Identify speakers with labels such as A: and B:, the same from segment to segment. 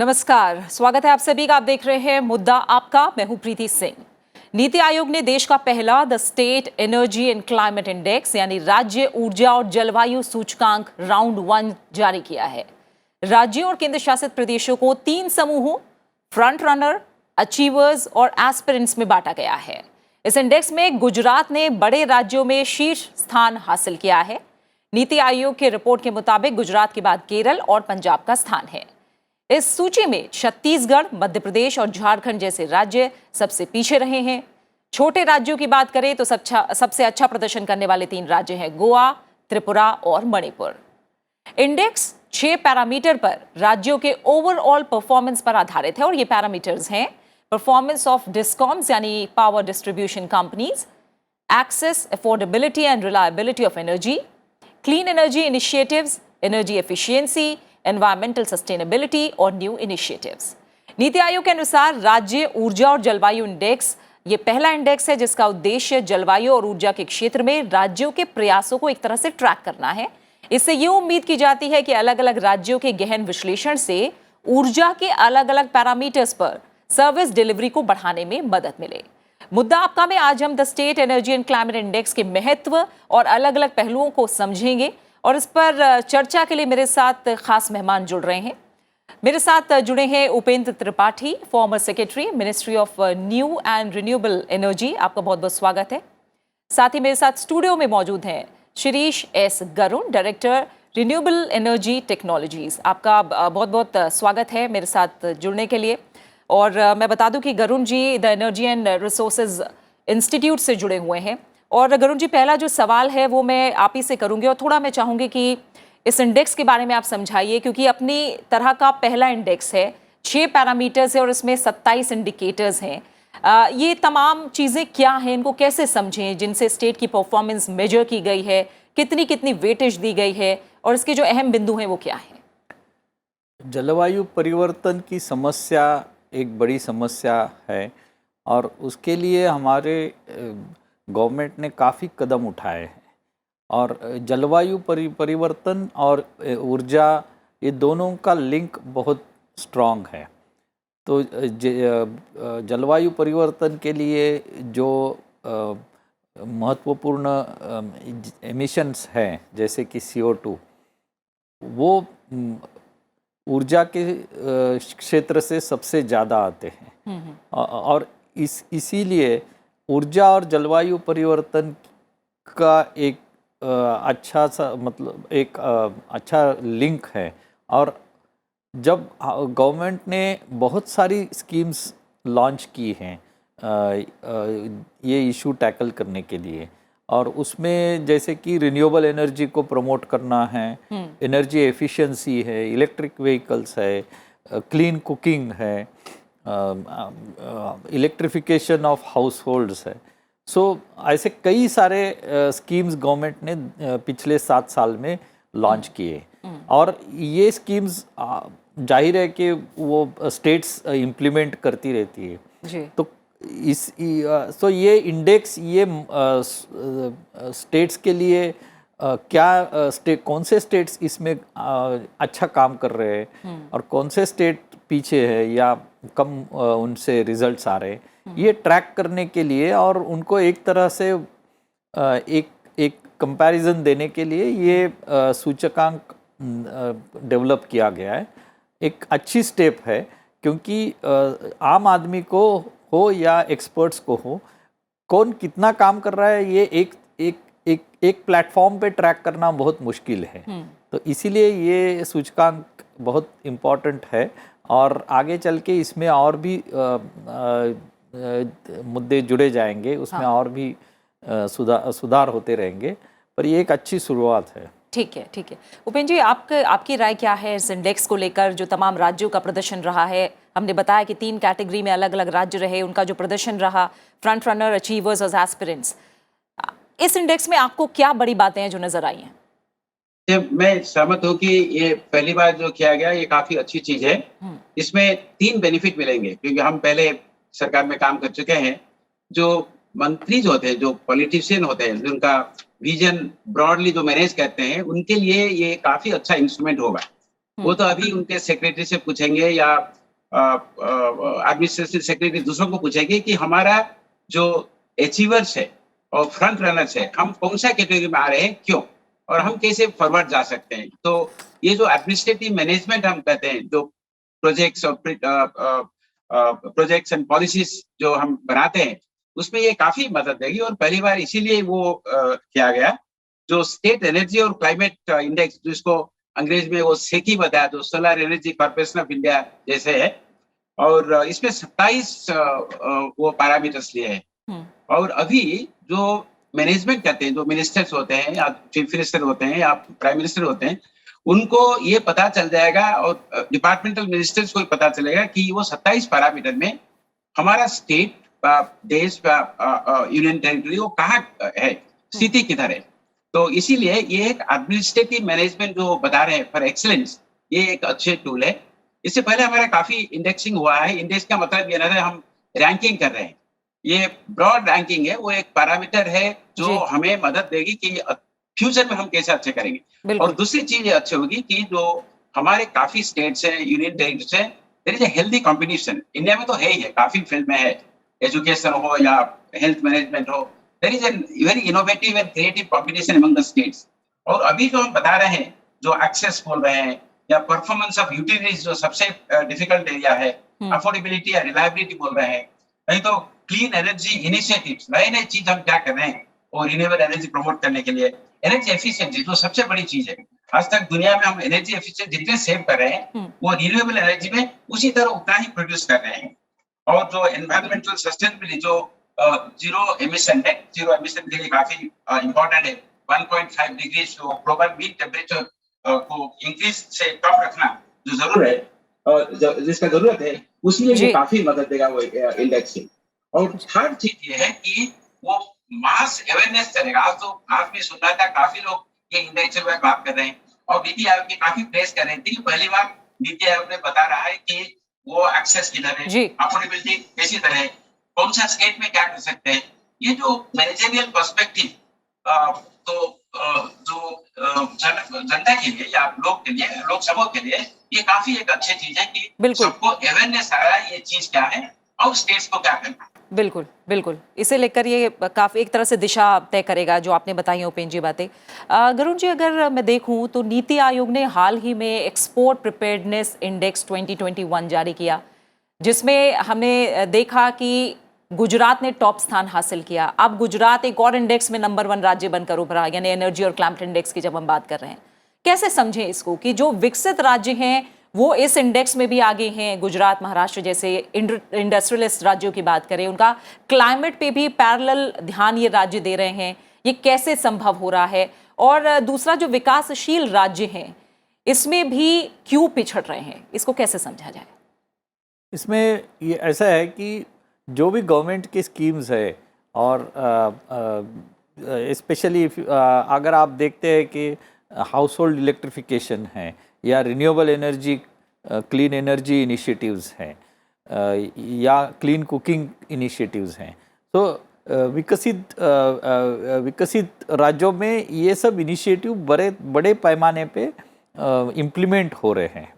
A: नमस्कार, स्वागत है आप सभी का। आप देख रहे हैं मुद्दा आपका। मैं हूं प्रीति सिंह। नीति आयोग ने देश का पहला the state energy and climate index यानी राज्य ऊर्जा और जलवायु सूचकांक राउंड 1 जारी किया है। राज्यों और केंद्र शासित प्रदेशों को 3 समूहों फ्रंट रनर, अचीवर्स और एस्पिरेंट्स में बांटा गया है। इस इंडेक्स में गुजरात ने बड़े राज्यों में शीर्ष स्थान हासिल किया है। नीति आयोग की रिपोर्ट के मुताबिक गुजरात के बाद केरल और पंजाब का स्थान है। इस सूची में छत्तीसगढ़, मध्य प्रदेश और झारखंड जैसे राज्य सबसे पीछे रहे हैं। छोटे राज्यों की बात करें तो सबसे अच्छा प्रदर्शन करने वाले 3 राज्य हैं गोवा, त्रिपुरा और मणिपुर। इंडेक्स 6 पैरामीटर पर राज्यों के ओवरऑल परफॉर्मेंस पर आधारित है और ये पैरामीटर्स हैं परफॉर्मेंस ऑफ डिस्कॉम्स यानी power distribution companies, access, affordability and reliability of energy, clean energy initiatives, energy efficiency, environmental sustainability और न्यू इनिशिएटिव्स। नीति आयोग के अनुसार राज्य ऊर्जा और जलवायु इंडेक्स ये पहला इंडेक्स है जिसका उद्देश्य जलवायु और ऊर्जा के क्षेत्र में राज्यों के प्रयासों को एक तरह से ट्रैक करना है। इससे ये उम्मीद की जाती है कि अलग अलग राज्यों के गहन विश्लेषण से ऊर्जा के अलग अलग पैरामीटर्स पर सर्विस डिलीवरी को बढ़ाने में मदद मिले। मुद्दा आपका में आज हम the state energy and climate index के महत्व और अलग अलग पहलुओं को समझेंगे और इस पर चर्चा के लिए मेरे साथ खास मेहमान जुड़ रहे हैं। मेरे साथ जुड़े हैं Upendra Tripathi, former secretary, ministry of new and renewable energy. आपका बहुत बहुत स्वागत है। साथ ही मेरे साथ स्टूडियो में मौजूद हैं Shirish S Garun, director renewable energy technologies. आपका बहुत बहुत स्वागत है मेरे साथ जुड़ने के लिए। और मैं बता दूं कि Garun ji the energy and resources institute से जुड़े हुए हैं। और गरुण जी, पहला जो सवाल है वो मैं आप ही से करूंगी और थोड़ा मैं चाहूंगी कि इस इंडेक्स के बारे में आप समझाइए, क्योंकि अपनी तरह का पहला इंडेक्स है, 6 पैरामीटर्स है और इसमें 27 इंडिकेटर्स हैं। ये तमाम चीज़ें क्या हैं, इनको कैसे समझें जिनसे स्टेट की परफॉर्मेंस मेजर की गई है, कितनी कितनी वेटेज दी गई है और इसके जो अहम बिंदु हैं वो क्या हैं?
B: जलवायु परिवर्तन की समस्या एक बड़ी समस्या है और उसके लिए हमारे गवर्नमेंट ने काफ़ी कदम उठाए हैं। और जलवायु परिवर्तन और ऊर्जा ये दोनों का लिंक बहुत स्ट्रॉन्ग है। तो जलवायु परिवर्तन के लिए जो महत्वपूर्ण एमिशंस हैं जैसे कि CO2, वो ऊर्जा के क्षेत्र से सबसे ज़्यादा आते हैं। और इसीलिए ऊर्जा और जलवायु परिवर्तन का एक अच्छा सा एक अच्छा लिंक है। और जब गवर्नमेंट ने बहुत सारी स्कीम्स लॉन्च की हैं ये इशू टैकल करने के लिए, और उसमें जैसे कि रिन्यूएबल एनर्जी को प्रमोट करना है, एनर्जी एफिशिएंसी है, इलेक्ट्रिक व्हीकल्स है, क्लीन कुकिंग है, इलेक्ट्रिफिकेशन ऑफ हाउस होल्ड्स है। ऐसे कई सारे स्कीम्स गवर्नमेंट ने पिछले 7 साल में लॉन्च किए। और ये स्कीम्स जाहिर है कि वो स्टेट्स इम्प्लीमेंट करती रहती है जी। तो ये इंडेक्स ये स्टेट्स के लिए कौन से स्टेट्स इसमें अच्छा काम कर रहे हैं और कौन से स्टेट पीछे है या कम उनसे रिजल्ट्स आ रहे हैं, ये ट्रैक करने के लिए और उनको एक तरह से एक कंपैरिजन देने के लिए ये सूचकांक डेवलप किया गया है। एक अच्छी स्टेप है, क्योंकि आम आदमी को हो या एक्सपर्ट्स को हो, कौन कितना काम कर रहा है ये एक प्लेटफॉर्म पे ट्रैक करना बहुत मुश्किल है। तो इसीलिए ये सूचकांक बहुत इम्पोर्टेंट है और आगे चल के इसमें और भी मुद्दे जुड़े जाएंगे, उसमें और भी सुधार होते रहेंगे, पर ये एक अच्छी शुरुआत है।
A: ठीक है, ठीक है। उपेंद्र जी, आपकी राय क्या है इस इंडेक्स को लेकर? जो तमाम राज्यों का प्रदर्शन रहा है, हमने बताया कि 3 कैटेगरी में अलग अलग राज्य रहे, उनका जो प्रदर्शन रहा, फ्रंट रनर, अचीवर्स और एस्पिरेंट्स, इस इंडेक्स में आपको क्या बड़ी बातें हैं जो नजर आई हैं?
C: मैं सहमत हूँ कि ये पहली बार जो किया गया ये काफी अच्छी चीज है। इसमें 3 बेनिफिट मिलेंगे, क्योंकि हम पहले सरकार में काम कर चुके हैं। जो मंत्री जो होते हैं, जो पॉलिटिशियन होते हैं, जिनका विजन ब्रॉडली जो मैनेज कहते हैं, उनके लिए ये काफी अच्छा इंस्ट्रूमेंट होगा। वो तो अभी उनके सेक्रेटरी से पूछेंगे या एडमिनिस्ट्रेटिव सेक्रेटरी दूसरों को पूछेंगे कि हमारा जो अचीवर्स है और फ्रंट रनर्स है, हम कौन सा कैटेगरी में आ रहे हैं, क्यों, और हम कैसे फॉरवर्ड जा सकते हैं। तो ये जो एडमिनिस्ट्रेटिव मैनेजमेंट हम कहते हैं, जो प्रोजेक्ट्स और प्रोजेक्ट्स एंड पॉलिसीज जो हम बनाते हैं, उसमें ये काफी मदद देगी। और पहली बार इसीलिए वो किया गया, जो स्टेट एनर्जी और क्लाइमेट इंडेक्स, जिसको अंग्रेज में वो सेकी बताया, जो solar energy corporation of India जैसे है, और इसमें 27 वो पैरामीटर्स लिए हैं। और अभी जो मैनेजमेंट करते हैं, जो मिनिस्टर्स होते हैं या चीफ मिनिस्टर होते हैं या प्राइम मिनिस्टर होते हैं, उनको ये पता चल जाएगा और डिपार्टमेंटल मिनिस्टर्स को पता चलेगा कि वो 27 पैरामीटर में हमारा स्टेट, देश, यूनियन टेरिटरी वो कहाँ है, स्थिति किधर है। तो इसीलिए ये एक एडमिनिस्ट्रेटिव मैनेजमेंट जो बता रहे हैं फॉर एक्सीलेंस, ये एक अच्छे टूल है। इससे पहले हमारा काफी इंडेक्सिंग हुआ है। इंडेक्स का मतलब ये ना है हम रैंकिंग कर रहे हैं, ये ब्रॉड रैंकिंग है, वो एक पैरामीटर है जो हमें मदद देगी कि फ्यूचर में हम कैसे अच्छे करेंगे। और दूसरी चीज ये अच्छी होगी कि जो हमारे काफी स्टेट्स हैं, यूनियन टेरिटरीज हैं, there is a healthy combination. India में तो है ही है, काफी फील्ड में है, एजुकेशन हो या हेल्थ मैनेजमेंट हो, there is an very innovative and creative combination among the states. और अभी जो हम बता रहे हैं, जो एक्सेस बोल रहे हैं या परफॉर्मेंस ऑफ यूटिलिटीज, जो सबसे डिफिकल्ट एरिया है, अफोर्डेबिलिटी या रिलायबिलिटी बोल रहे हैं, नहीं तो क्लीन एनर्जी इनिशिएटिव्स, नए नए चीज हम क्या कर रहे हैं और रिन्यूएबल एनर्जी प्रमोट करने के लिए एनर्जी एफिशिएंसी, जो सबसे बड़ी चीज है। आज तक दुनिया में हम एनर्जी एफिशिएंसी जितने सेव कर रहे हैं, वो रिन्यूएबल एनर्जी में उसी तरह उतना ही प्रोड्यूस कर रहे हैं। और जो एनवायरमेंटल सस्टेनेबिलिटी, जो जीरो एमिशन है, जीरो एमिशन के लिए काफी इंपॉर्टेंट है। 1.5 डिग्री जो ग्लोबल मीन टेम्परेचर को इंक्रीज से कम रखना जो जरूर है, जिसका जरूरत है, उसमें ये काफी मदद देगा वो इंडेक्सिंग। और थर्ड चीज ये है कि वो मास अवेयरनेस चलेगा। आज भी सुन रहा था, काफी लोग ये इंडेक्स के बारे में बात कर रहे हैं और नीति आयोग की काफी प्रेस कर रहे थे कि पहली बार नीति आयोग ने बता रहा है कि वो एक्सेस किधर है, अफोर्डेबिलिटी कैसी तरह है, कौन सा स्टेट में क्या कर सकते हैं। ये जो मैनेजरियल पर्सपेक्टिव, तो जो जनता के लिए या लोग के लिए, लोक समूह के लिए ये काफी एक अच्छी चीज है कि सबको अवेयरनेस आ रहा है ये चीज क्या है और स्टेट्स को क्या करना है।
A: बिल्कुल बिल्कुल, इसे लेकर ये काफ़ी एक तरह से दिशा तय करेगा जो आपने बताई उपेंद्र जी बातें। गरुण जी, अगर मैं देखूं तो नीति आयोग ने हाल ही में एक्सपोर्ट प्रिपेयर्डनेस इंडेक्स 2021 जारी किया, जिसमें हमने देखा कि गुजरात ने टॉप स्थान हासिल किया। अब गुजरात एक और इंडेक्स में नंबर 1 राज्य बनकर उभरा, यानी एनर्जी और क्लाइमेट इंडेक्स की जब हम बात कर रहे हैं। कैसे समझें इसको कि जो विकसित राज्य हैं वो इस इंडेक्स में भी आगे हैं? गुजरात, महाराष्ट्र जैसे इंडस्ट्रियलिस्ट राज्यों की बात करें, उनका क्लाइमेट पे भी पैरेलल ध्यान ये राज्य दे रहे हैं। ये कैसे संभव हो रहा है? और दूसरा, जो विकासशील राज्य हैं इसमें भी क्यों पिछड़ रहे हैं, इसको कैसे समझा जाए?
B: इसमें ये ऐसा है कि जो भी गवर्नमेंट की स्कीम्स है और स्पेशली अगर आप देखते हैं कि हाउस होल्ड इलेक्ट्रिफिकेशन है या renewable energy, clean energy initiatives हैं या क्लीन कुकिंग इनिशिएटिव्स हैं, तो विकसित राज्यों में ये सब इनिशिएटिव बड़े पैमाने पे इम्प्लीमेंट हो रहे हैं।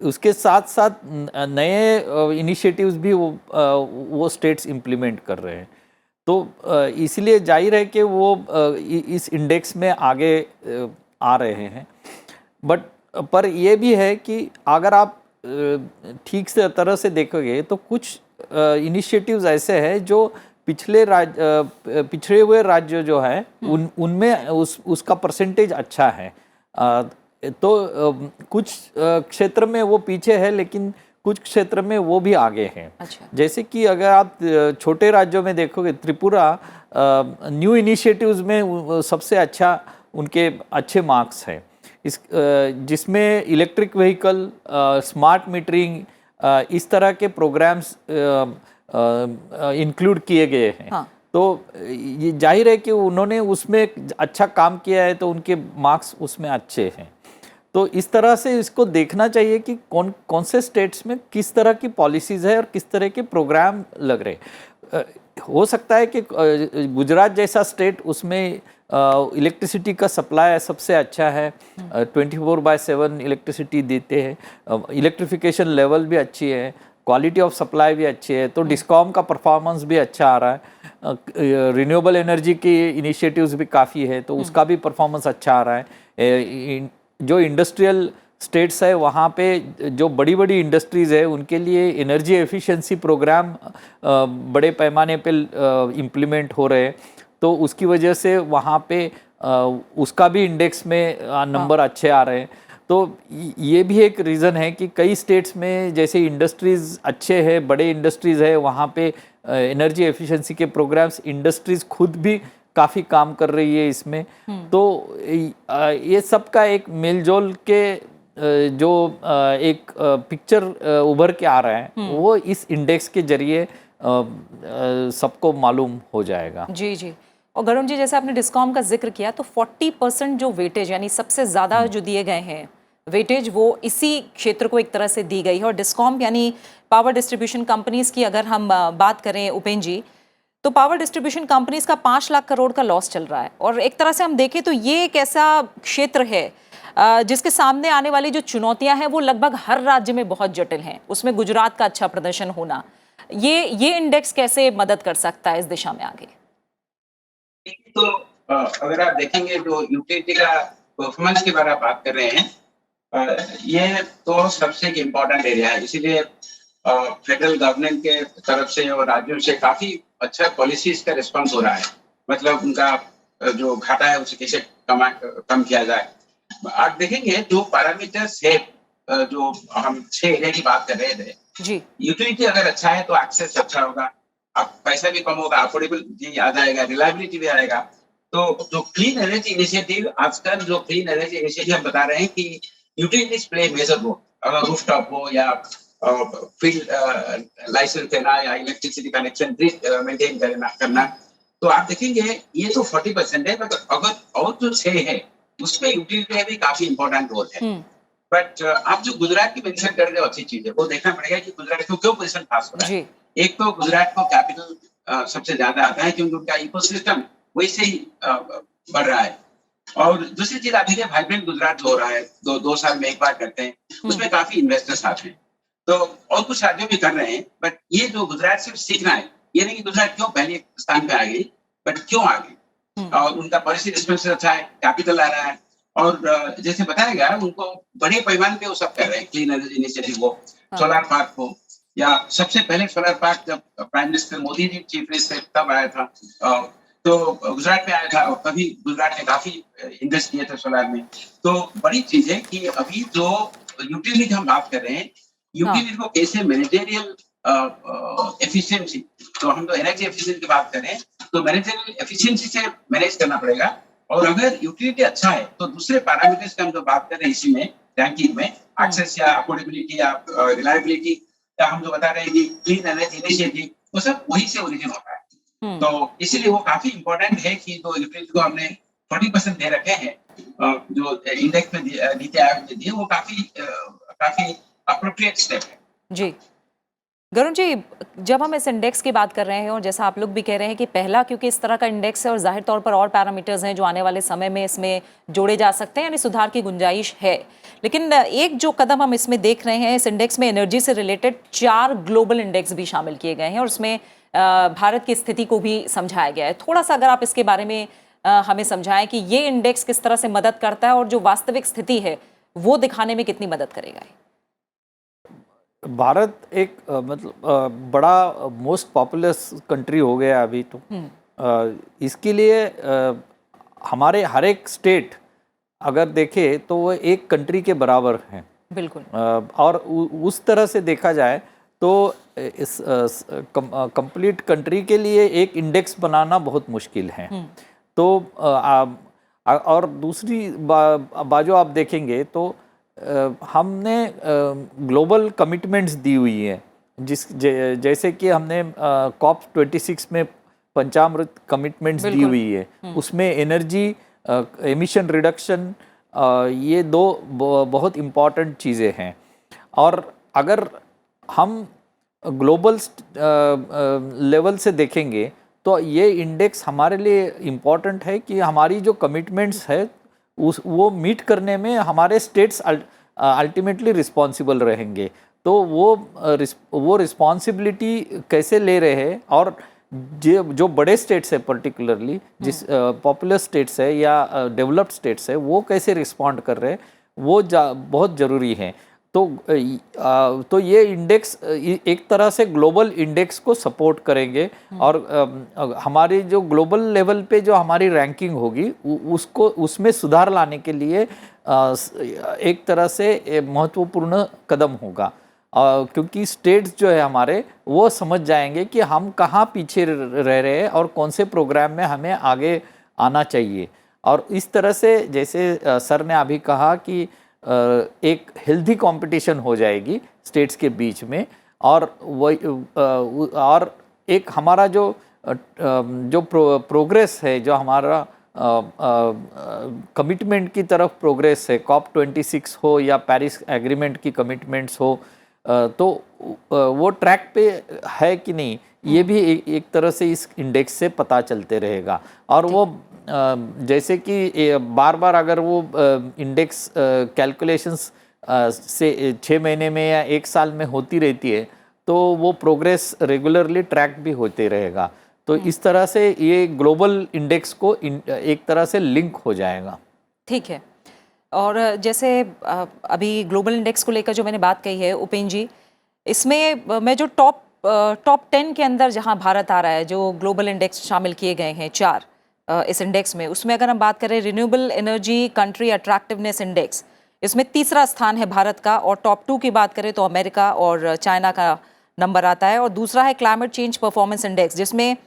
B: उसके साथ साथ नए इनिशिएटिव्स भी वो स्टेट्स इम्प्लीमेंट कर रहे हैं। तो इसलिए जाहिर है कि वो इस इंडेक्स में आगे आ रहे हैं। पर ये भी है कि अगर आप ठीक से तरह से देखोगे तो कुछ इनिशिएटिव्स ऐसे हैं जो पिछड़े हुए राज्य जो हैं उनमें उसका परसेंटेज अच्छा है। तो कुछ क्षेत्र में वो पीछे है, लेकिन कुछ क्षेत्र में वो भी आगे हैं। अच्छा। जैसे कि अगर आप छोटे राज्यों में देखोगे, त्रिपुरा न्यू इनिशिएटिव्स में सबसे अच्छा उनके अच्छे मार्क्स हैं। जिसमें इलेक्ट्रिक व्हीकल, स्मार्ट मीटरिंग, इस तरह के प्रोग्राम्स इंक्लूड किए गए हैं। हाँ। तो ये जाहिर है कि उन्होंने उसमें अच्छा काम किया है, तो उनके मार्क्स उसमें अच्छे हैं। तो इस तरह से इसको देखना चाहिए कि कौन से स्टेट्स में किस तरह की पॉलिसीज़ है और किस तरह के प्रोग्राम लग रहे हैं। हो सकता है कि गुजरात जैसा स्टेट उसमें इलेक्ट्रिसिटी का सप्लाई सबसे अच्छा है, 24/7 इलेक्ट्रिसिटी देते हैं, इलेक्ट्रिफिकेशन लेवल भी अच्छी है, क्वालिटी ऑफ सप्लाई भी अच्छी है, तो डिस्कॉम का परफॉर्मेंस भी अच्छा आ रहा है, रिन्यूएबल एनर्जी की इनिशिएटिव्स भी काफ़ी है तो उसका भी परफॉर्मेंस अच्छा आ रहा है। जो इंडस्ट्रियल स्टेट्स है वहाँ पे जो बड़ी बड़ी इंडस्ट्रीज़ है उनके लिए एनर्जी एफिशिएंसी प्रोग्राम बड़े पैमाने पे इम्प्लीमेंट हो रहे हैं, तो उसकी वजह से वहाँ पे उसका भी इंडेक्स में नंबर अच्छे आ रहे हैं। तो ये भी एक रीज़न है कि कई स्टेट्स में जैसे इंडस्ट्रीज़ अच्छे हैं, बड़े इंडस्ट्रीज़ है, वहाँ पे एनर्जी एफिशिएंसी के प्रोग्राम्स इंडस्ट्रीज़ खुद भी काफ़ी काम कर रही है इसमें। तो ये सब का एक मेलजोल के जो एक पिक्चर उभर के आ रहा है वो इस इंडेक्स के जरिए सबको मालूम हो जाएगा।
A: जी जी। और गरुण जी, जैसे आपने डिस्कॉम का जिक्र किया तो 40% जो वेटेज यानी सबसे ज़्यादा जो दिए गए हैं वेटेज वो इसी क्षेत्र को एक तरह से दी गई है। और डिस्कॉम यानी पावर डिस्ट्रीब्यूशन कंपनीज की अगर हम बात करें उपेंद्र जी, तो पावर डिस्ट्रीब्यूशन कंपनीज का 5 लाख करोड़ का लॉस चल रहा है। और एक तरह से हम देखें तो ये एक ऐसा क्षेत्र है जिसके सामने आने वाली जो चुनौतियां हैं वो लगभग हर राज्य में बहुत जटिल हैं, उसमें गुजरात का अच्छा प्रदर्शन होना, ये इंडेक्स कैसे मदद कर सकता है इस दिशा में आगे?
C: तो अगर आप देखेंगे जो यूटिलिटी का परफॉर्मेंस के बारे में बात कर रहे हैं, ये तो सबसे इम्पोर्टेंट एरिया है, इसीलिए फेडरल गवर्नमेंट के तरफ से और राज्यों से काफी अच्छा पॉलिसीज का रिस्पॉन्स हो रहा है। मतलब उनका जो घाटा है उसे कैसे कम किया जाए। आप देखेंगे जो पैरामीटर्स है, जो हम 6 एरिया की बात कर रहे थे
A: जी।
C: यूटिलिटी अगर अच्छा है तो एक्सेस अच्छा होगा, अब पैसा भी कम होगा, अफोर्डेबिलिटी आ जाएगा, रिलायबिलिटी भी आएगा। तो जो क्लीन एनर्जी इनिशिएटिव आजकल जो क्लीन एनर्जी इनिशिएटिव हम बता रहे हैं कि यूटिलिटीज प्ले मेजर रोल, अगर रूफटॉप हो या फील्ड लाइसेंस देना या इलेक्ट्रिसिटी कनेक्शन मेंटेन करना, तो आप देखेंगे ये तो 40% है, मगर अगर और जो 6 है उसमें यूटिलिटी का भी काफी इंपॉर्टेंट रोल है। बट आप जो गुजरात की मेंशन कर रहे हो अच्छी चीज है, वो देखना पड़ेगा कि गुजरात को क्यों पोजीशन पास हो रहा है। एक तो गुजरात को कैपिटल सबसे ज्यादा आता है क्योंकि उनका इकोसिस्टम वैसे ही बढ़ रहा है, और दूसरी चीज आप देखिए वाइब्रेंट गुजरात जो हो रहा है, 2 साल में एक बार करते हैं, उसमें काफी इन्वेस्टर्स आते हैं, तो और कुछ राज्यों भी कर रहे हैं। बट ये जो गुजरात सिर्फ सीखना है, ये नहीं कि गुजरात क्यों पहले स्थान पे आ गई, बट क्यों आ गई, और उनका पॉलिसी रिस्पॉन्स अच्छा है, कैपिटल आ रहा है, और जैसे बताया गया उनको बड़े पैमाने पे वो सब कर रहे हैं, क्लीन एनर्जी इनिशिएटिव हो, सोलर पार्क हो, या सबसे पहले सोलर पार्क जब prime minister Modi ji chief minister तब आया था, तो गुजरात में आया था, और तभी गुजरात ने काफी इन्वेस्ट किए थे सोलर में। तो बड़ी चीज है कि अभी जो यूटिलिटी हम बात कर रहे हैं, यूटिलिटी को कैसे मैनेजरियल एफिशिएंसी, तो हम तो एनर्जी एफिशिएंसी की बात करें तो मैनेजरियल एफिशिएंसी से मैनेज करना पड़ेगा। और अगर यूटिलिटी अच्छा है तो दूसरे पैरामीटर्स का हम जो बात कर रहे हैं इसी में रैंकिंग में, एक्सेस या अफोर्डेबिलिटी या रिलायबिलिटी, या हम जो बता रहे हैं कि क्लीन एनर्जी इनिशिएटिव, वो सब वही से ओरिजिन होता है। तो इसीलिए वो काफी इंपॉर्टेंट है कि जो यूटिलिटी को हमने 40% दे रखे हैं, जो इंडेक्स में नीति आयोग ने दिए, वो काफी अप्रोप्रिएट स्टेप है।
A: जी गरुण जी, जब हम इस इंडेक्स की बात कर रहे हैं और जैसा आप लोग भी कह रहे हैं कि पहला क्योंकि इस तरह का इंडेक्स है और जाहिर तौर पर और पैरामीटर्स हैं जो आने वाले समय में इसमें जोड़े जा सकते हैं, यानी सुधार की गुंजाइश है, लेकिन एक जो कदम हम इसमें देख रहे हैं, इस इंडेक्स में एनर्जी से रिलेटेड 4 ग्लोबल इंडेक्स भी शामिल किए गए हैं और उसमें भारत की स्थिति को भी समझाया गया है। थोड़ा सा अगर आप इसके बारे में हमें समझाएं कि ये इंडेक्स किस तरह से मदद करता है और जो वास्तविक स्थिति है वो दिखाने में कितनी मदद करेगा।
B: भारत एक मतलब बड़ा मोस्ट पॉपुलस कंट्री हो गया अभी तो। इसके लिए हमारे हर एक स्टेट अगर देखे तो वो एक कंट्री के बराबर हैं। बिल्कुल। और उस तरह से देखा जाए तो इस कंप्लीट कंट्री के लिए एक इंडेक्स बनाना बहुत मुश्किल है। तो और दूसरी बाजू आप देखेंगे तो हमने ग्लोबल कमिटमेंट्स दी हुई है, जैसे कि हमने COP26 में पंचामृत कमिटमेंट्स दी हुई है, उसमें एनर्जी एमिशन रिडक्शन, ये 2 बहुत इम्पॉर्टेंट चीज़ें हैं। और अगर हम ग्लोबल लेवल से देखेंगे तो ये इंडेक्स हमारे लिए इम्पॉर्टेंट है कि हमारी जो कमिटमेंट्स है वो मीट करने में हमारे स्टेट्स अल्टीमेटली रिस्पॉन्सिबल रहेंगे। तो वो रिस्पॉन्सिबिलिटी कैसे ले रहे हैं, और जो बड़े स्टेट्स है पर्टिकुलरली जिस पॉपुलर स्टेट्स है या डेवलप्ड स्टेट्स है वो कैसे रिस्पॉन्ड कर रहे हैं वो बहुत ज़रूरी है। तो ये इंडेक्स एक तरह से ग्लोबल इंडेक्स को सपोर्ट करेंगे, और हमारी जो ग्लोबल लेवल पे जो हमारी रैंकिंग होगी उसमें सुधार लाने के लिए एक तरह से महत्वपूर्ण कदम होगा। क्योंकि स्टेट्स जो है हमारे वो समझ जाएंगे कि हम कहाँ पीछे रह रहे हैं और कौन से प्रोग्राम में हमें आगे आना चाहिए। और इस तरह से जैसे सर ने अभी कहा कि एक हेल्दी कंपटीशन हो जाएगी स्टेट्स के बीच में, और एक हमारा जो प्रोग्रेस है, जो हमारा कमिटमेंट की तरफ प्रोग्रेस है, COP26 हो या पेरिस एग्रीमेंट की कमिटमेंट्स हो, तो वो ट्रैक पे है कि नहीं ये भी एक तरह से इस इंडेक्स से पता चलते रहेगा। और वो जैसे कि बार बार अगर वो इंडेक्स कैलकुलेशंस से 6 महीने में या 1 साल में होती रहती है तो वो प्रोग्रेस रेगुलरली ट्रैक भी होते रहेगा। तो इस तरह से ये ग्लोबल इंडेक्स को एक तरह से लिंक हो जाएगा।
A: ठीक है। और जैसे अभी ग्लोबल इंडेक्स को लेकर जो मैंने बात कही है उपेन जी, इसमें मैं जो टॉप 10 के अंदर जहां भारत आ रहा है, जो ग्लोबल इंडेक्स शामिल किए गए हैं 4 इस इंडेक्स में, उसमें अगर हम बात करें renewable energy country attractiveness index, इसमें तीसरा स्थान है भारत का। और टॉप 2 की बात करें तो अमेरिका और चाइना का नंबर आता है। और दूसरा है क्लाइमेट चेंज परफॉर्मेंस इंडेक्स, जिसमें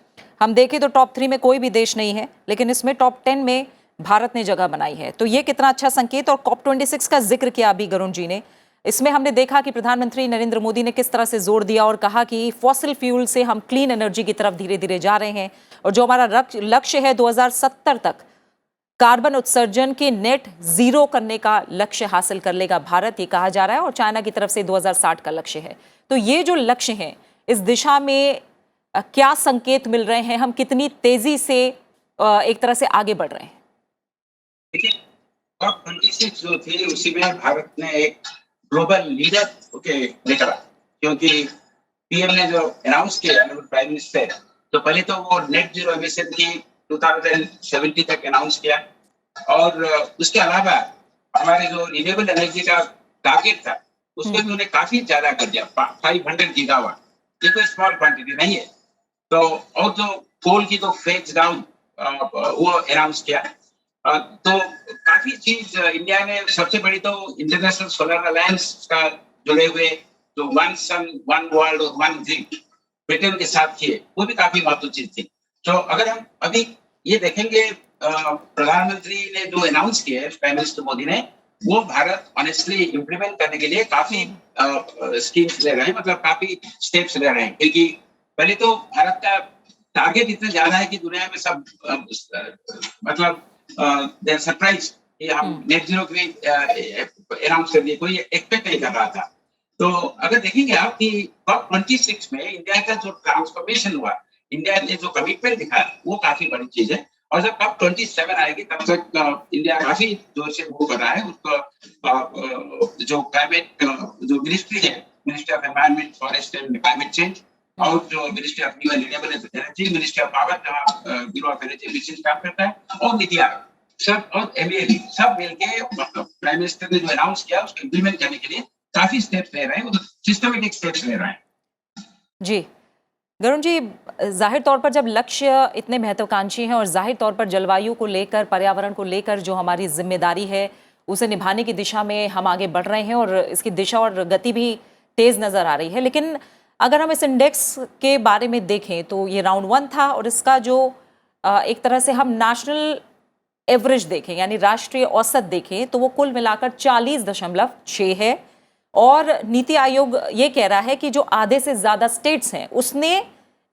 A: हम देखें तो टॉप 3 में कोई भी देश नहीं है, लेकिन इसमें टॉप 10 में भारत ने जगह बनाई है। तो ये कितना अच्छा संकेत। और COP26 का जिक्र किया अभी गरुण जी ने, इसमें हमने देखा कि प्रधानमंत्री नरेंद्र मोदी ने किस तरह से जोर दिया और कहा कि फॉसिल फ्यूल से हम क्लीन एनर्जी की तरफ धीरे धीरे जा रहे हैं, और जो हमारा लक्ष्य है 2070 तक कार्बन उत्सर्जन के नेट जीरो करने का लक्ष्य हासिल कर लेगा भारत, ये कहा जा रहा है। और चाइना की तरफ से 2060 का लक्ष्य है। तो ये जो लक्ष्य है, इस दिशा में क्या संकेत मिल रहे हैं, हम कितनी तेजी से एक तरह से आगे बढ़ रहे हैं?
C: देखिए, COP26 जो थी उसी में भारत ने एक ग्लोबल लीडर के लेकर, क्योंकि पीएम ने जो अनाउंस किया, प्राइम मिनिस्टर, तो पहले तो वो नेट जीरो एमिशन की 2070 तक अनाउंस किया, और उसके अलावा हमारे जो रिन्यूएबल एनर्जी का टारगेट था उसमें भी उन्हें काफी ज्यादा कर दिया, 500 गीगावाट। ये कोई स्मॉल क्वांटिटी नहीं है। तो और जो कोल की तो फेज डाउन वो अनाउंस किया। तो काफी चीज इंडिया में, सबसे बड़ी तो इंटरनेशनल सोलर अलायंस का जुड़े हुए जो वन सन वन वर्ल्ड और वन ग्रिड ब्रिटेन के साथ किए, वो भी काफी महत्वपूर्ण चीज थी। तो अगर हम अभी ये देखेंगे, प्रधानमंत्री ने जो अनाउंस किए प्राइम मिनिस्टर मोदी ने, वो भारत ऑनेस्टली इम्प्लीमेंट करने के लिए काफी स्कीम्स ले रहे हैं, मतलब काफी स्टेप्स ले रहे हैं। क्योंकि पहले तो भारत का टारगेट इतना ज्यादा है कि दुनिया में सब मतलब सरप्राइज कि हम नेट जीरो भी अनाउंस कर दिए, कोई एक्सपेक्ट नहीं कर रहा था। तो अगर देखेंगे आप कि COP26 में इंडिया का जो ट्रांसफॉर्मेशन हुआ, इंडिया ने जो कमिटमेंट दिखाया, वो काफी बड़ी चीज है। और जब COP27 आएगी तब तक इंडिया काफी जोर से मूव कर रहा है। उसको जो क्लाइमेट जो मिनिस्ट्री है, ministry of environment, forest and climate change, और जो ministry of new and renewable energy, ministry of power जहाँ ब्यूरो ऑफ एनर्जी एफिशिएंसी काम करता है, और नीति आयोग, सब और MEA सब मिलके प्राइम मिनिस्टर ने जो अनाउंस किया उसको इम्प्लीमेंट करने के लिए काफी स्टेप्स ले रहे हैं, वो सिस्टमेटिक स्टेप्स ले रहे हैं।
A: जी गरुण जी, जाहिर तौर पर जब लक्ष्य इतने महत्वाकांक्षी हैं और जाहिर तौर पर जलवायु को लेकर, पर्यावरण को लेकर जो हमारी जिम्मेदारी है उसे निभाने की दिशा में हम आगे बढ़ रहे हैं, और इसकी दिशा और गति भी तेज नजर आ रही है। लेकिन अगर हम इस इंडेक्स के बारे में देखें तो ये राउंड 1 था, और इसका जो एक तरह से हम नेशनल एवरेज देखें यानी राष्ट्रीय औसत देखें तो वो कुल मिलाकर 40.6 है। और नीति आयोग ये कह रहा है कि जो आधे से ज़्यादा स्टेट्स हैं उसने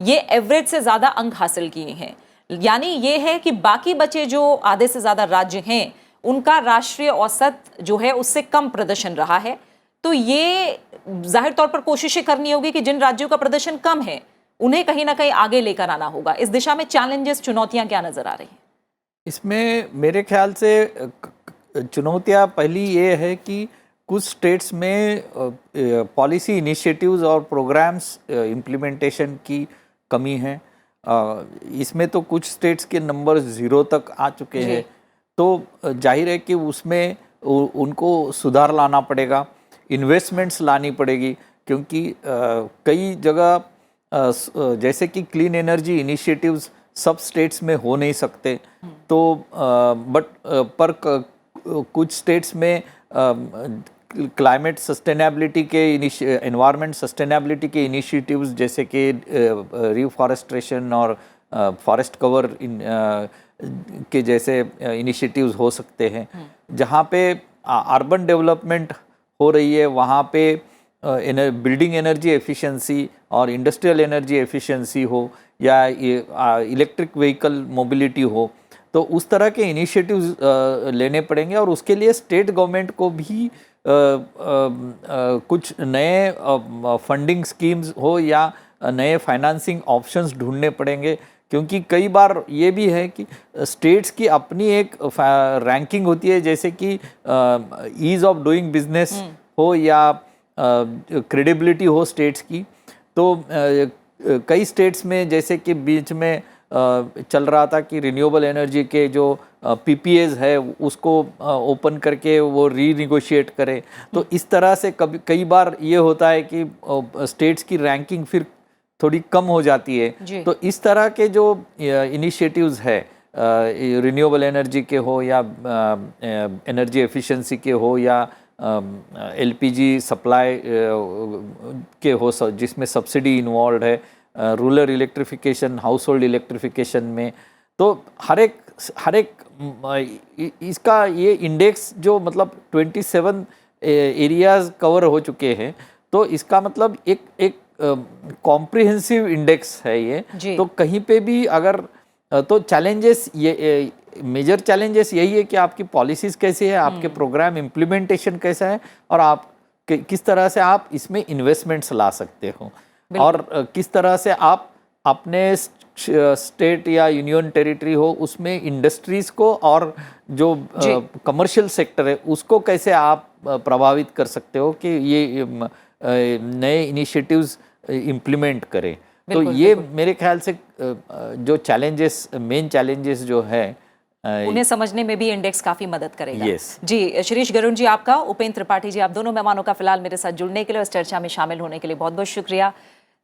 A: ये एवरेज से ज़्यादा अंक हासिल किए हैं। यानी ये है कि बाकी बचे जो आधे से ज़्यादा राज्य हैं उनका राष्ट्रीय औसत जो है उससे कम प्रदर्शन रहा है। तो ये जाहिर तौर पर कोशिशें करनी होगी कि जिन राज्यों का प्रदर्शन कम है उन्हें कहीं ना कहीं आगे लेकर आना होगा। इस दिशा में चैलेंजेस, चुनौतियां क्या नजर आ रही हैं?
B: इसमें मेरे ख्याल से चुनौतियां पहली ये है कि कुछ स्टेट्स में पॉलिसी इनिशिएटिव्स और प्रोग्राम्स इम्प्लीमेंटेशन की कमी है। इसमें तो कुछ स्टेट्स के नंबर 0 तक आ चुके हैं, तो जाहिर है कि उसमें उनको सुधार लाना पड़ेगा, इन्वेस्टमेंट्स लानी पड़ेगी, क्योंकि कई जगह जैसे कि क्लीन एनर्जी इनिशिएटिव्स सब स्टेट्स में हो नहीं सकते, तो पर कुछ स्टेट्स में क्लाइमेट सस्टेनेबिलिटी के एनवायरनमेंट सस्टेनेबिलिटी के इनिशिएटिव्स जैसे कि रिफॉरेस्ट्रेशन और फॉरेस्ट कवर के जैसे इनिशिएटिव्स हो सकते हैं। जहाँ पे अर्बन डेवलपमेंट हो रही है वहाँ पे बिल्डिंग एनर्जी एफिशिएंसी और इंडस्ट्रियल एनर्जी एफिशिएंसी हो या इलेक्ट्रिक व्हीकल मोबिलिटी हो, तो उस तरह के इनिशिएटिव्स लेने पड़ेंगे और उसके लिए स्टेट गवर्नमेंट को भी कुछ नए फंडिंग स्कीम्स हो या नए फाइनेंसिंग ऑप्शंस ढूंढने पड़ेंगे, क्योंकि कई बार ये भी है कि स्टेट्स की अपनी एक रैंकिंग होती है, जैसे कि ईज़ ऑफ डूइंग बिजनेस हो या क्रेडिबिलिटी हो स्टेट्स की। तो कई स्टेट्स में जैसे कि बीच में चल रहा था कि रिन्यूएबल एनर्जी के जो पीपीएज है उसको ओपन करके वो रीनिगोशिएट करें, तो इस तरह से कई बार ये होता है कि स्टेट्स की रैंकिंग फिर थोड़ी कम हो जाती है। तो इस तरह के जो इनिशिएटिव्स है रिन्यूएबल एनर्जी के हो या एनर्जी एफिशिएंसी के हो या एलपीजी सप्लाई के हो, जिसमें सब्सिडी इन्वॉल्व है, rural electrification, house hold electrification में, तो हर एक इसका ये इंडेक्स जो मतलब 27 एरियाज कवर हो चुके हैं, तो इसका मतलब एक कॉम्प्रिहेंसिव इंडेक्स है ये। तो कहीं पे भी अगर तो चैलेंजेस ये मेजर चैलेंजेस यही है कि आपकी पॉलिसीज़ कैसी है, आपके प्रोग्राम इम्प्लीमेंटेशन कैसा है और आप किस तरह से आप इसमें इन्वेस्टमेंट्स ला सकते हो और किस तरह से आप अपने स्टेट या यूनियन टेरिटरी हो उसमें इंडस्ट्रीज़ को और जो कमर्शियल सेक्टर है उसको कैसे आप प्रभावित कर सकते हो कि ये नए इनिशिएटिव्स इम्प्लीमेंट करें। तो ये मेरे ख्याल से जो चैलेंजेस, मेन चैलेंजेस जो है
A: उन्हें समझने में भी इंडेक्स काफी मदद करेगा। जी, शिरीष गरुड़ जी आपका, उपेंद्र त्रिपाठी जी, आप दोनों मेहमानों का फिलहाल मेरे साथ जुड़ने के लिए और इस चर्चा में शामिल होने के लिए बहुत बहुत शुक्रिया।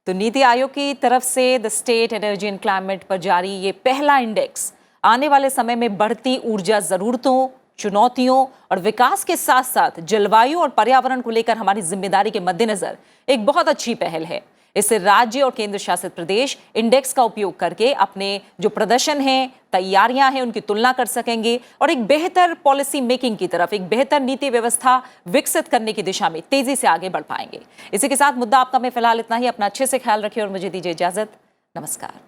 A: तो नीति आयोग की तरफ से the state energy and climate पर जारी ये पहला इंडेक्स आने वाले समय में बढ़ती ऊर्जा जरूरतों, चुनौतियों और विकास के साथ साथ जलवायु और पर्यावरण को लेकर हमारी जिम्मेदारी के मद्देनजर एक बहुत अच्छी पहल है। इससे राज्य और केंद्र शासित प्रदेश इंडेक्स का उपयोग करके अपने जो प्रदर्शन है, तैयारियां हैं, उनकी तुलना कर सकेंगे और एक बेहतर पॉलिसी मेकिंग की तरफ, एक बेहतर नीति व्यवस्था विकसित करने की दिशा में तेजी से आगे बढ़ पाएंगे। इसी के साथ मुद्दा आपका में फिलहाल इतना ही। अपना अच्छे से ख्याल रखिए और मुझे दीजिए इजाजत। नमस्कार।